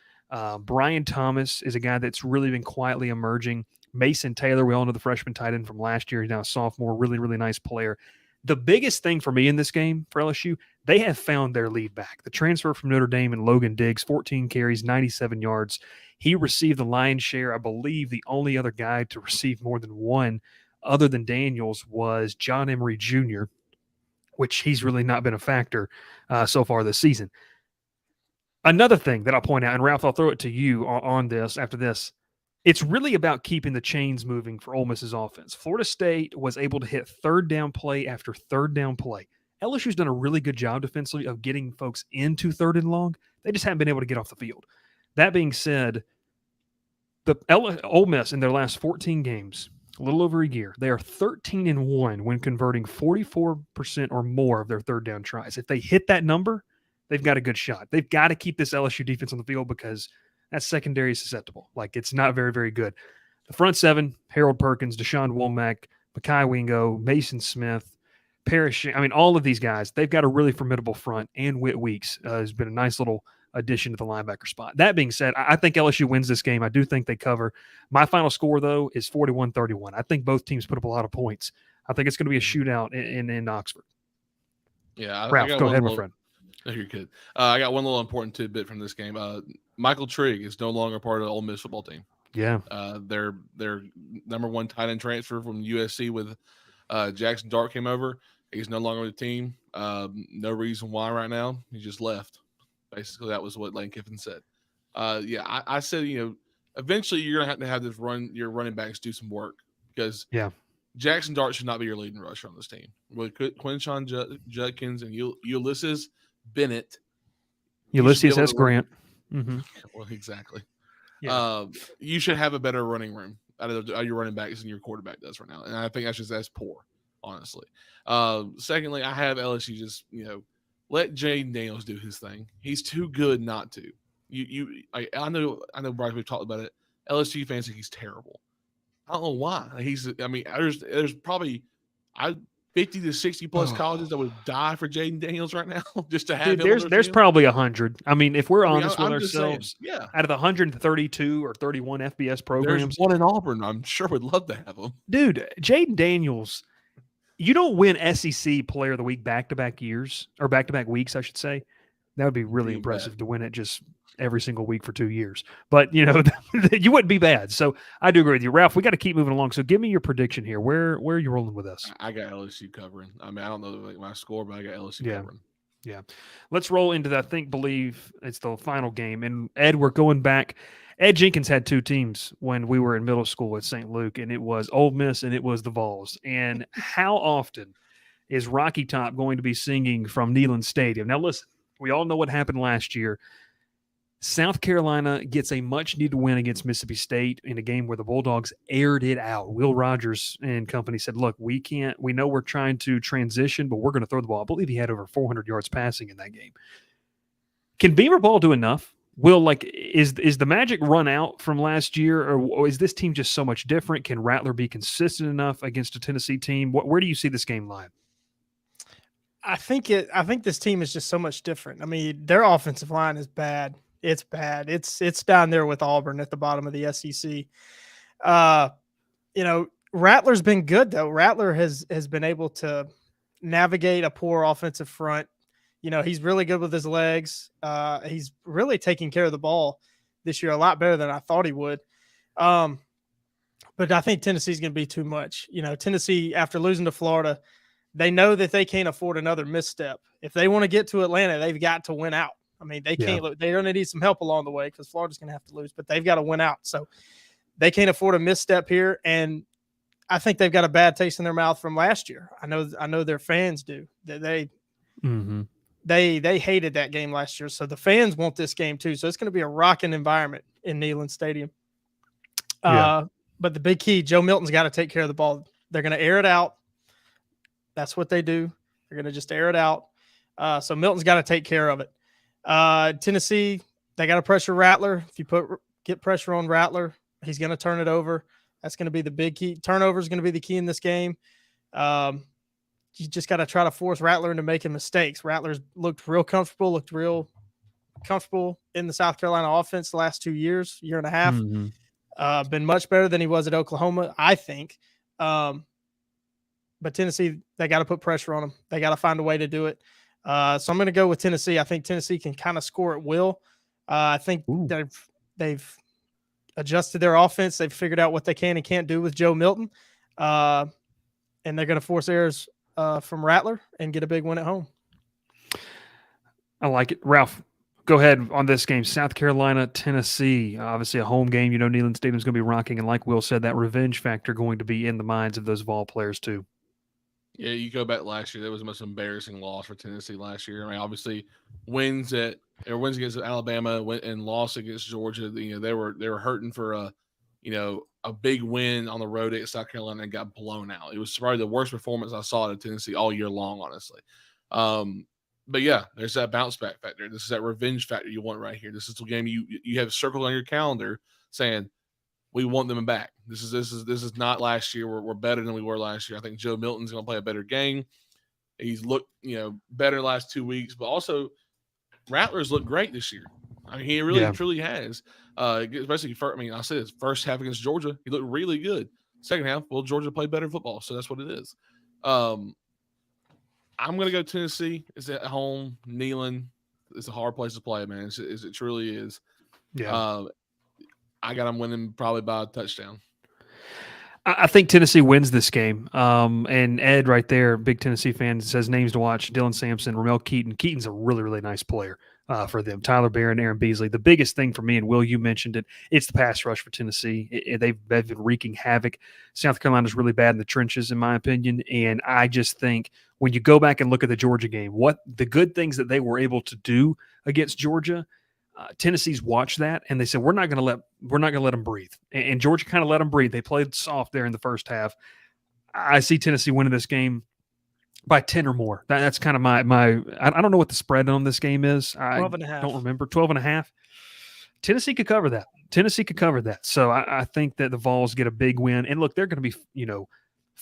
Brian Thomas is a guy that's really been quietly emerging. Mason Taylor, we all know the freshman tight end from last year. He's now a sophomore, really, really nice player. The biggest thing for me in this game for LSU, they have found their lead back. The transfer from Notre Dame and Logan Diggs, 14 carries, 97 yards. He received the lion's share. I believe the only other guy to receive more than one other than Daniels was John Emery Jr., which he's really not been a factor so far this season. Another thing that I'll point out, and Ralph, I'll throw it to you on this after this. It's really about keeping the chains moving for Ole Miss's offense. Florida State was able to hit third down play after third down play. LSU's done a really good job defensively of getting folks into third and long. They just haven't been able to get off the field. That being said, the Ole Miss in their last 14 games, a little over a year, they are 13-1 when converting 44% or more of their third down tries. If they hit that number, they've got a good shot. They've got to keep this LSU defense on the field because that secondary is susceptible. Like, it's not very, very good. The front seven, Harold Perkins, Deshaun Womack, Mekhi Wingo, Mason Smith, Parrish. I mean, all of these guys, they've got a really formidable front, and Whit Weeks has been a nice little addition to the linebacker spot. That being said, I think LSU wins this game. I do think they cover. My final score, though, is 41-31. I think both teams put up a lot of points. I think it's going to be a shootout in Oxford. Yeah, Ralph, go ahead, my friend. No, you're good. I got one little important tidbit from this game. Michael Trigg is no longer part of the Ole Miss football team. Yeah. Their number one tight end transfer from USC with Jackson Dart came over. He's no longer with the team. No reason why right now. He just left. Basically, that was what Lane Kiffin said. I said, eventually you're going to have this your running backs do some work because Jackson Dart should not be your leading rusher on this team. With Quinshon Judkins and Ulysses Bennett. Ulysses S. Grant. Mm-hmm. Well, exactly. Yeah. You should have a better running room out of your running backs than your quarterback does right now. And I think that's poor, honestly. Secondly, I have LSU just, let Jaden Daniels do his thing. He's too good not to. I know, Bryce, we've talked about it. LSU fans think he's terrible. I don't know why. There's probably 50 to 60 plus colleges that would die for Jaden Daniels right now just to have him. There's probably 100. I mean, if we're honest with ourselves, saying, out of the 132 or 31 FBS programs, there's one in Auburn. I'm sure would love to have him. Dude, Jaden Daniels, you don't win SEC Player of the Week back-to-back years, or back-to-back weeks, I should say. That would be really impressive to win it just every single week for 2 years. But, you wouldn't be bad. So I do agree with you. Ralph, we got to keep moving along. So give me your prediction here. Where are you rolling with us? I got LSU covering. I mean, I don't know my score, but I got LSU covering. Yeah. Let's roll into that. Believe it's the final game. And Ed, we're going back. Ed Jenkins had two teams when we were in middle school at St. Luke, and it was Ole Miss and it was the Vols. And how often is Rocky Top going to be singing from Neyland Stadium? Now, listen, we all know what happened last year. South Carolina gets a much-needed win against Mississippi State in a game where the Bulldogs aired it out. Will Rogers and company said, look, we know we're trying to transition, but we're going to throw the ball. I believe he had over 400 yards passing in that game. Can Beamer Ball do enough? Will, is the magic run out from last year, or is this team just so much different? Can Rattler be consistent enough against a Tennessee team? Where do you see this game live? I think this team is just so much different. I mean, their offensive line is bad. It's bad. It's down there with Auburn at the bottom of the SEC. Rattler's been good though. Rattler has been able to navigate a poor offensive front. He's really good with his legs. He's really taking care of the ball this year a lot better than I thought he would. But I think Tennessee's going to be too much. Tennessee, after losing to Florida, they know that they can't afford another misstep. If they want to get to Atlanta, they've got to win out. I mean, they can't. Yeah. They're going to need some help along the way because Florida's going to have to lose, but they've got to win out. So they can't afford a misstep here. And I think they've got a bad taste in their mouth from last year. I know their fans do. They hated that game last year. So the fans want this game too. So it's going to be a rocking environment in Neyland Stadium. But the big key, Joe Milton's got to take care of the ball. They're going to air it out. That's what they do. They're going to just air it out. So Milton's got to take care of it. Tennessee, they got to pressure Rattler. If you get pressure on Rattler, he's going to turn it over. That's going to be the big key. Turnover is going to be the key in this game. You just got to try to force Rattler into making mistakes. Rattler's looked real comfortable in the South Carolina offense the last 2 years, year and a half. Mm-hmm. Been much better than he was at Oklahoma, I think. But Tennessee, they got to put pressure on him. They got to find a way to do it. So I'm going to go with Tennessee. I think Tennessee can kind of score at will. I think they've adjusted their offense. They've figured out what they can and can't do with Joe Milton. And they're going to force errors from Rattler and get a big win at home. I like it. Ralph, go ahead on this game. South Carolina, Tennessee. Obviously a home game. Neyland Stadium's going to be rocking. And like Will said, that revenge factor going to be in the minds of those Vol players too. Yeah, you go back last year. That was the most embarrassing loss for Tennessee last year. I mean, obviously, wins against Alabama and loss against Georgia. They were hurting for a big win on the road at South Carolina and got blown out. It was probably the worst performance I saw at Tennessee all year long, honestly. But yeah, there's that bounce back factor. This is that revenge factor you want right here. This is the game you have circled on your calendar saying, we want them back. This is not last year. We're better than we were last year. I think Joe Milton's going to play a better game. He's looked better the last 2 weeks, but also Rattler's looked great this year. I mean, he really truly has. Especially I said his first half against Georgia, he looked really good. Second half, well, Georgia played better football, so that's what it is. I'm going to go Tennessee. It's at home. Neyland. It's a hard place to play, man. It truly is. Yeah. I got them winning probably by a touchdown. I think Tennessee wins this game. And Ed right there, big Tennessee fan, says names to watch: Dylan Sampson, Ramel Keaton. Keaton's a really, really nice player for them. Tyler Barron, Aaron Beasley. The biggest thing for me, and Will, you mentioned it, it's the pass rush for Tennessee. They've been wreaking havoc. South Carolina's really bad in the trenches, in my opinion. And I just think when you go back and look at the Georgia game, what the good things that they were able to do against Georgia, Tennessee's watched that and they said, we're not going to let them breathe. And Georgia kind of let them breathe. They played soft there in the first half. I see Tennessee winning this game by 10 or more. That's kind of my I don't know what the spread on this game is. 12.5. Don't remember. 12.5. Tennessee could cover that. So I think that the Vols get a big win. And look, they're going to be,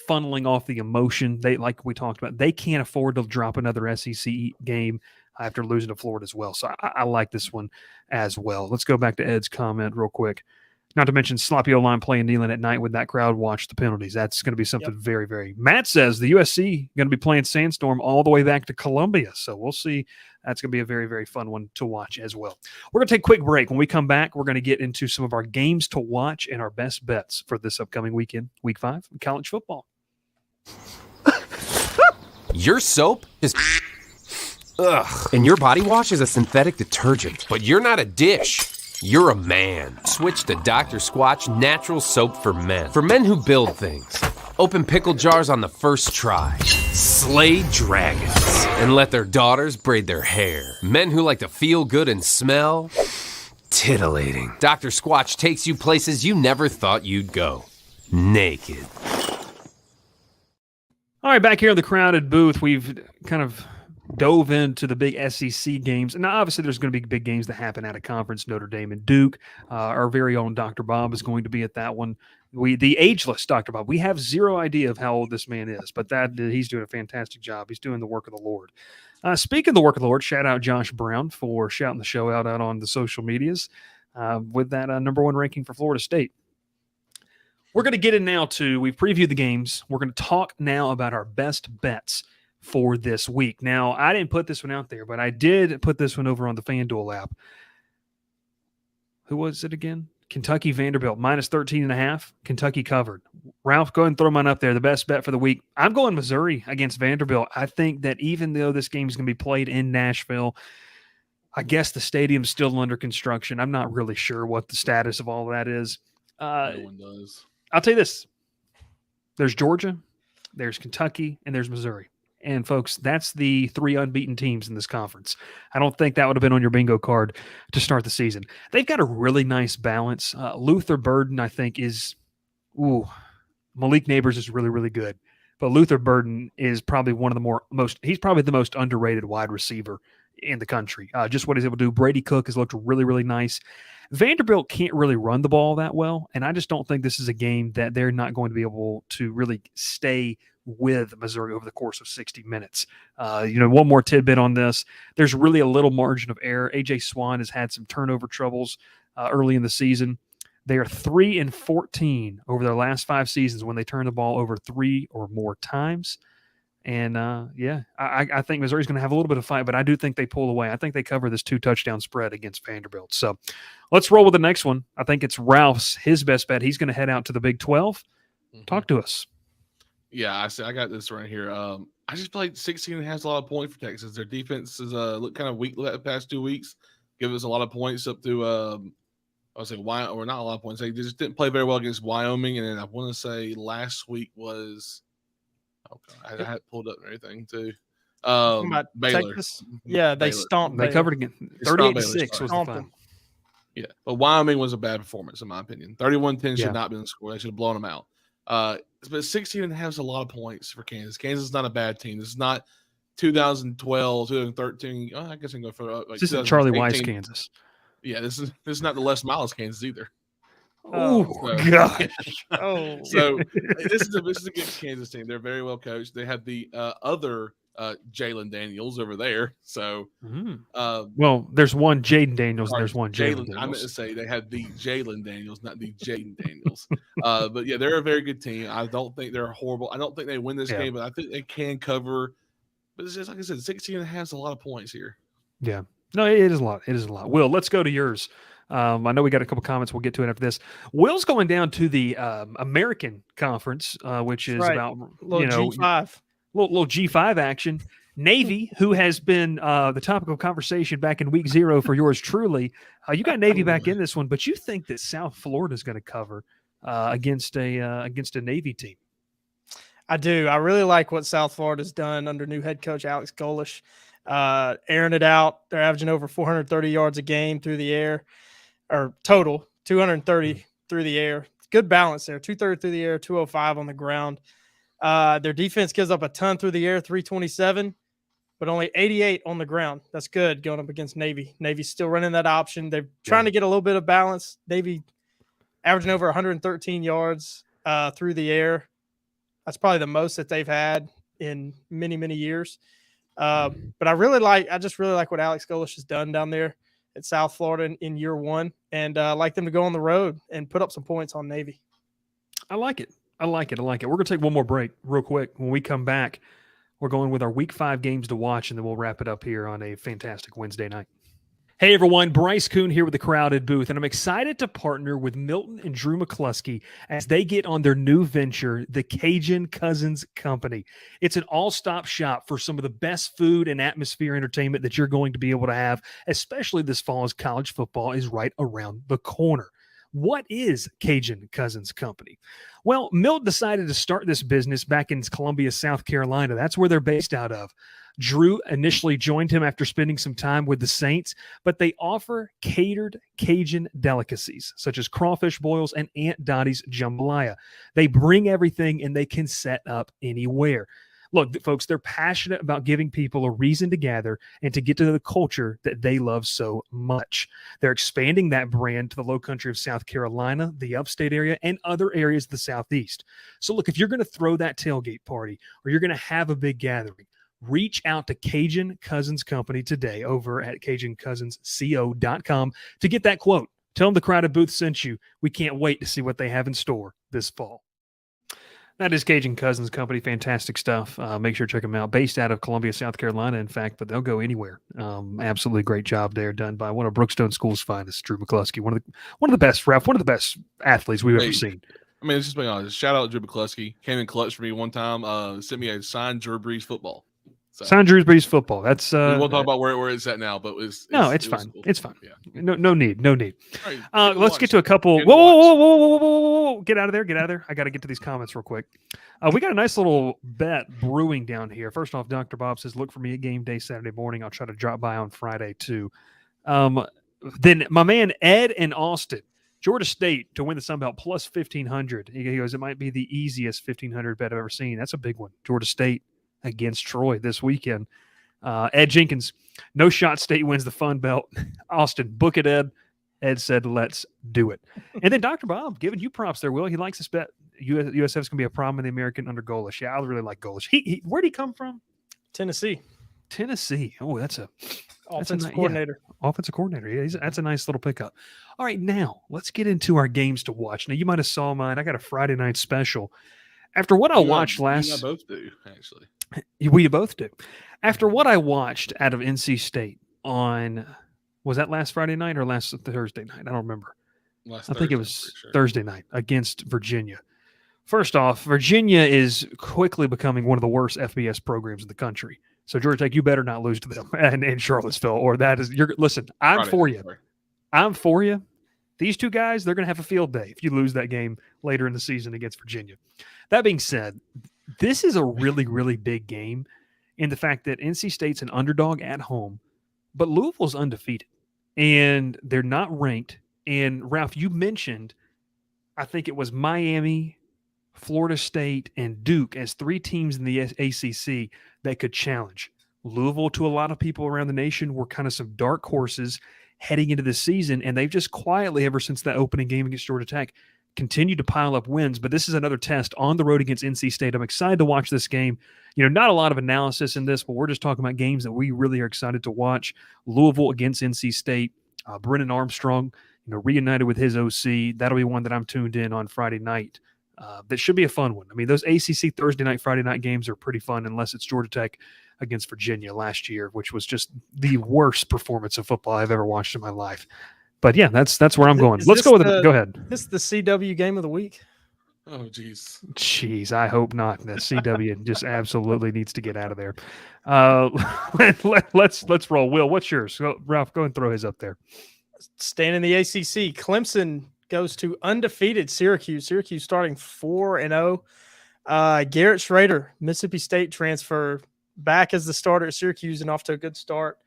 funneling off the emotion. They, like we talked about, they can't afford to drop another SEC game after losing to Florida as well. So I like this one as well. Let's go back to Ed's comment real quick. Not to mention sloppy O-line playing Neyland at night with that crowd watch the penalties. That's going to be something very, very. Matt says the USC going to be playing Sandstorm all the way back to Columbia. So we'll see. That's going to be a very, very fun one to watch as well. We're going to take a quick break. When we come back, we're going to get into some of our games to watch and our best bets for this upcoming weekend, Week 5 in college football. Your soap is ugh, and your body wash is a synthetic detergent. But you're not a dish. You're a man. Switch to Dr. Squatch Natural Soap for Men. For men who build things. Open pickle jars on the first try. Slay dragons. And let their daughters braid their hair. Men who like to feel good and smell titillating. Dr. Squatch takes you places you never thought you'd go. Naked. All right, back here in the crowded booth, we've kind of dove into the big SEC games. And now, obviously, there's going to be big games that happen out of conference. Notre Dame and Duke. Our very own Dr. Bob is going to be at that one. The ageless Dr. Bob. We have zero idea of how old this man is, but he's doing a fantastic job. He's doing the work of the Lord. Speaking of the work of the Lord, shout out Josh Brown for shouting the show out on the social medias with that number 1 ranking for Florida State. We're going to get in now to, we've previewed the games. We're going to talk now about our best bets for this week. Now, I didn't put this one out there, but I did put this one over on the FanDuel app. Who was it again? Kentucky Vanderbilt, minus 13.5. Kentucky covered. Ralph, go ahead and throw mine up there. The best bet for the week. I'm going Missouri against Vanderbilt. I think that even though this game is going to be played in Nashville, I guess the stadium's still under construction. I'm not really sure what the status of all that is. No one does. I'll tell you this. There's Georgia, there's Kentucky, and there's Missouri. And, folks, that's the 3 unbeaten teams in this conference. I don't think that would have been on your bingo card to start the season. They've got a really nice balance. Luther Burden, I think, is – Malik Neighbors is really, really good. But Luther Burden is probably one of the he's probably the most underrated wide receiver in the country. Just what he's able to do. Brady Cook has looked really, really nice. Vanderbilt can't really run the ball that well, and I just don't think this is a game that they're not going to be able to really stay with Missouri over the course of 60 minutes. One more tidbit on this. There's really a little margin of error. A.J. Swan has had some turnover troubles early in the season. They are 3-14 over their last 5 seasons when they turn the ball over 3 or more times. And, I think Missouri's going to have a little bit of fight, but I do think they pull away. I think they cover this 2-touchdown spread against Vanderbilt. So let's roll with the next one. I think it's Ralph's, his best bet. He's going to head out to the Big 12. Talk to us. Yeah, I got this right here. I just feel like 16 has a lot of points for Texas. Their defense is look kind of weak the past 2 weeks. Give us a lot of points up to I would say or not a lot of points. They just didn't play very well against Wyoming, and then I want to say last week was I had it pulled up and everything too. About Baylor. Texas? Yeah, they Baylor. stomped. They Baylor. covered again. 38-6 was the final. Yeah, but Wyoming was a bad performance in my opinion. 31-10 should Yeah. not have been the score. They should have blown them out. But 16 and a half is a lot of points for Kansas. Kansas is not a bad team. This is not 2012, 2013. I guess I can go for like this isn't Charlie Weiss, Kansas. Yeah, this is not the Les Miles Kansas either. Oh, So, gosh. Oh, So this is a good Kansas team. They're very well coached. They have the other Jalen Daniels over there. So well, there's one Jaden Daniels and there's one Jalen Daniels. I meant to say they have the Jalen Daniels, not the Jaden Daniels. But yeah, they're a very good team. I don't think they're horrible. I don't think they win this game, but I think they can cover. But it's just like I said, 16 and a half is a lot of points here. Yeah. No, it is a lot. It is a lot. Will, let's go to yours. I know we got a couple comments. We'll get to it after this. Will's going down to the American Conference, which is about G5. Little G5 action. Navy, who has been the topic of conversation back in week 0 for yours truly. You got Navy back in this one, but you think that South Florida is going to cover against a Navy team? I do. I really like what South Florida's done under new head coach Alex Golish. Airing it out. They're averaging over 430 yards a game through the air, or total 230 through the air. Good balance there. 230 through the air, 205 on the ground. Their defense gives up a ton through the air, 327, but only 88 on the ground. That's good going up against Navy. Navy's still running that option. They're trying to get a little bit of balance. Navy averaging over 113 yards through the air. That's probably the most that they've had in many, many years. But I just really like what Alex Golish has done down there at South Florida in year 1, and like them to go on the road and put up some points on Navy. I like it. We're going to take one more break real quick. When we come back, we're going with our week 5 games to watch, and then we'll wrap it up here on a fantastic Wednesday night. Hey everyone, Bryce Koon here with the Crowded Booth, and I'm excited to partner with Milton and Drew McCluskey as they get on their new venture, the Cajun Cousins Company. It's an all-stop shop for some of the best food and atmosphere entertainment that you're going to be able to have, especially this fall as college football is right around the corner. What is Cajun Cousins Company? Well, Milt decided to start this business back in Columbia, South Carolina. That's where they're based out of. Drew initially joined him after spending some time with the Saints, but they offer catered Cajun delicacies such as crawfish boils and Aunt Dottie's jambalaya. They bring everything and they can set up anywhere. Look, folks, they're passionate about giving people a reason to gather and to get to the culture that they love so much. They're expanding that brand to the low country of South Carolina, the upstate area, and other areas of the Southeast. So look, if you're going to throw that tailgate party or you're going to have a big gathering, reach out to Cajun Cousins Company today over at CajunCousinsCO.com to get that quote. Tell them the Crowded Booth sent you. We can't wait to see what they have in store this fall. That is Cajun Cousins Company. Fantastic stuff. Make sure to check them out. Based out of Columbia, South Carolina, in fact, but they'll go anywhere. Absolutely great job there done by one of Brookstone School's finest, Drew McCluskey, one of the best one of the best athletes we've ever seen. I mean, let's just be honest. Shout out to Drew McCluskey. Came in clutch for me one time. Sent me a signed Drew Brees football. So. Signed Drew Brees football. That's we won't talk about where it's at now, but it's fine. Cool. It's fine. Yeah. No need. Right, let's get to a couple. Whoa! Get out of there! I got to get to these comments real quick. We got a nice little bet brewing down here. First off, Dr. Bob says, "Look for me at game day Saturday morning. I'll try to drop by on Friday too." Then my man Ed in Austin, Georgia State to win the Sun Belt plus 1,500. He goes, "It might be the easiest 1,500 bet I've ever seen." That's a big one. Georgia State against Troy this weekend. Ed Jenkins, no shot State wins the Fun Belt. Austin, book it, Ed. Ed said, let's do it. And then Dr. Bob, giving you props there, Will. He likes this bet. USF's going to be a problem in the American under Golish. Yeah, I really like Golish. Where'd he come from? Tennessee. Oh, that's a offensive coordinator. Yeah, offensive coordinator. Yeah, that's a nice little pickup. All right, now let's get into our games to watch. Now, you might have saw mine. I got a Friday night special. After what I watched last... You and I both do, actually. We both do. After what I watched out of NC State on, was that last Friday night or last Thursday night? I don't remember. I think it was Thursday night against Virginia. First off, Virginia is quickly becoming one of the worst FBS programs in the country. So Georgia Tech, you better not lose to them in Charlottesville, or that is listen. I'm for you. I'm for you. These two guys, they're going to have a field day if you lose that game later in the season against Virginia. That being said, this is a really, really big game in the fact that NC State's an underdog at home, but Louisville's undefeated, and they're not ranked. And, Ralph, you mentioned, I think it was Miami, Florida State, and Duke as three teams in the ACC that could challenge. Louisville, to a lot of people around the nation, were kind of some dark horses heading into this season, and they've just quietly, ever since that opening game against Georgia Tech, continued to pile up wins. But this is another test on the road against NC State. I'm excited to watch this game. Not a lot of analysis in this, but we're just talking about games that we really are excited to watch. Louisville against NC State. Brennan Armstrong, reunited with his OC. That'll be one that I'm tuned in on Friday night. That should be a fun one. I mean, those ACC Thursday night, Friday night games are pretty fun, unless it's Georgia Tech against Virginia last year, which was just the worst performance of football I've ever watched in my life. But yeah, that's where I'm going. Let's go with it. Go ahead. This is the CW game of the week. Oh, geez. Jeez, I hope not. The CW just absolutely needs to get out of there. Let's roll. Will, what's yours? Ralph, go and throw his up there. Staying in the ACC, Clemson goes to undefeated Syracuse. Syracuse starting 4-0. Garrett Schrader, Mississippi State transfer, back as the starter at Syracuse and off to a good start.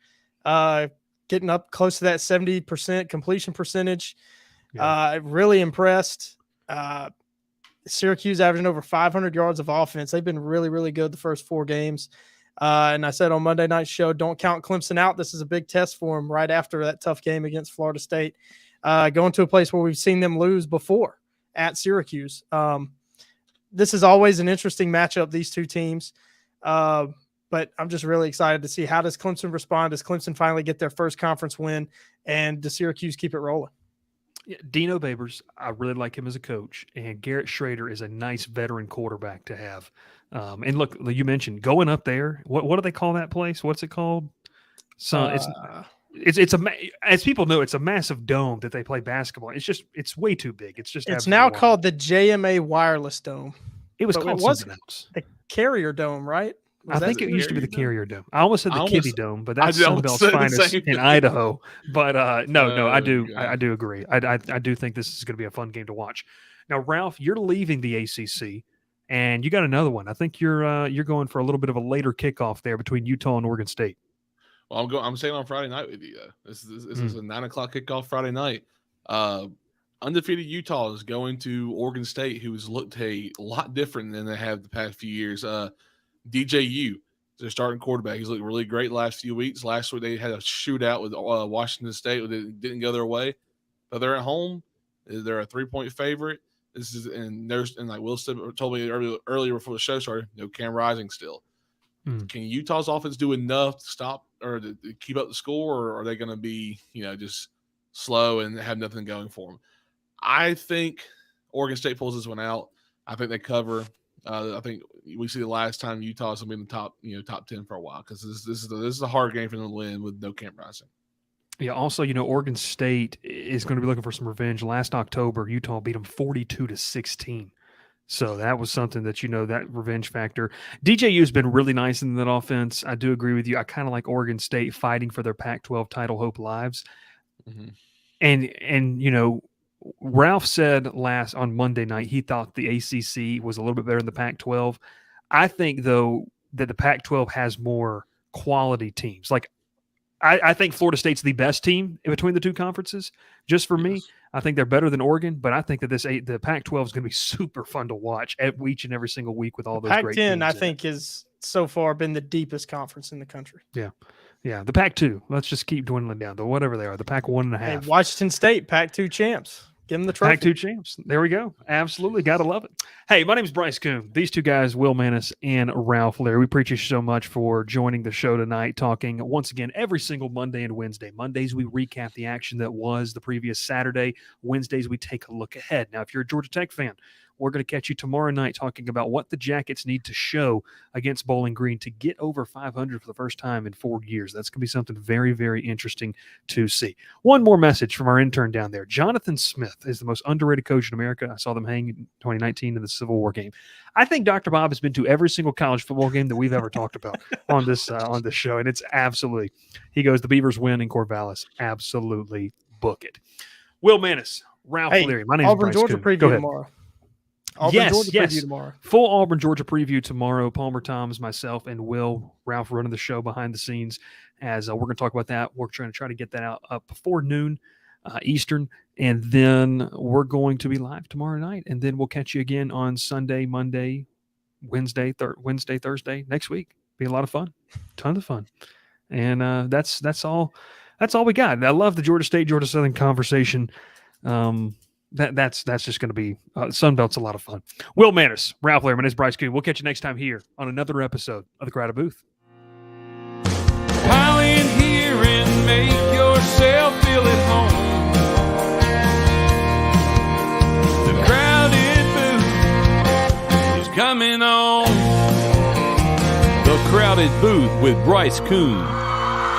Getting up close to that 70% completion percentage. Yeah. Really impressed. Syracuse averaging over 500 yards of offense. They've been really, really good the first 4 games. And I said on Monday night's show, don't count Clemson out. This is a big test for them right after that tough game against Florida State. Going to a place where we've seen them lose before at Syracuse. This is always an interesting matchup, these two teams. But I'm just really excited to see, how does Clemson respond? Does Clemson finally get their first conference win? And does Syracuse keep it rolling? Yeah, Dino Babers, I really like him as a coach. And Garrett Schrader is a nice veteran quarterback to have. And look, you mentioned going up there. What do they call that place? What's it called? So it's as people know, it's a massive dome that they play basketball. It's way too big. It's now called the JMA Wireless Dome. It was called something else. The Carrier Dome, right? I think it used to be the Carrier Dome. I almost said the Kitty Dome, but that's Sunbelt's finest in Idaho. But no, I do agree. I do think this is going to be a fun game to watch. Now, Ralph, you're leaving the ACC, and you got another one. I think you're going for a little bit of a later kickoff there between Utah and Oregon State. Well, I'm staying on Friday night with you. This is a 9:00 kickoff Friday night. Undefeated Utah is going to Oregon State, who's looked a lot different than they have the past few years. DJU, their starting quarterback, he's looked really great the last few weeks. Last week they had a shootout with Washington State. It didn't go their way, but they're at home. They're a 3-point favorite. And like Will told me earlier before the show started, Cam Rising still. Can Utah's offense do enough to stop or to keep up the score, or are they going to be just slow and have nothing going for them? I think Oregon State pulls this one out. I think they cover. I think we see the last time Utah's going to be in the top 10 for a while, because this is a hard game for them to win with no Cam Rising. Yeah. Also, Oregon State is going to be looking for some revenge. Last October, Utah beat them 42-16. So that was something that that revenge factor. DJU has been really nice in that offense. I do agree with you. I kind of like Oregon State fighting for their Pac-12 title hope lives. Mm-hmm. And Ralph said on Monday night he thought the ACC was a little bit better than the Pac-12. I think, though, that the Pac-12 has more quality teams. Like, I think Florida State's the best team in between the two conferences. Just for me, I think they're better than Oregon, but I think that the Pac-12 is going to be super fun to watch each and every single week with all those great teams. Pac-10, I think, is so far been the deepest conference in the country. Yeah. Yeah, the Pac-2. Let's just keep dwindling down to whatever they are. The Pac-1.5. Hey, Washington State, Pac-2 champs. Give them the trophy. Pac-2 champs. There we go. Absolutely. Got to love it. Hey, my name is Bryce Koon. These two guys, Will Manis and Ralph Leary. We appreciate you so much for joining the show tonight, talking once again every single Monday and Wednesday. Mondays, we recap the action that was the previous Saturday. Wednesdays, we take a look ahead. Now, if you're a Georgia Tech fan, We're going to catch you tomorrow night talking about what the Jackets need to show against Bowling Green to get over 500 for the first time in 4 years. That's going to be something very, very interesting to see. One more message from our intern down there. Jonathan Smith is the most underrated coach in America. I saw them hang in 2019 in the Civil War game. I think Dr. Bob has been to every single college football game that we've ever talked about on this show, and it's absolutely. He goes, the Beavers win in Corvallis. Absolutely book it. Will Mannis, Ralph Leary. My name is Bryce Georgia Koon. preview tomorrow. Preview tomorrow. Full Auburn, Georgia preview tomorrow. Palmer Thomas, myself, and Will, Ralph running the show behind the scenes. As we're going to talk about that. We're trying to get that out before noon Eastern. And then we're going to be live tomorrow night. And then we'll catch you again on Sunday, Monday, Wednesday, Thursday next week. Be a lot of fun. Tons of fun. And that's all we got. I love the Georgia State, Georgia Southern conversation. That's just going to be Sun Belt's a lot of fun. Will Mannis, Ralph Leary, my name is Bryce Koon. We'll catch you next time here on another episode of The Crowded Booth. Pile in here and make yourself feel at home. The Crowded Booth is coming on. The Crowded Booth with Bryce Koon.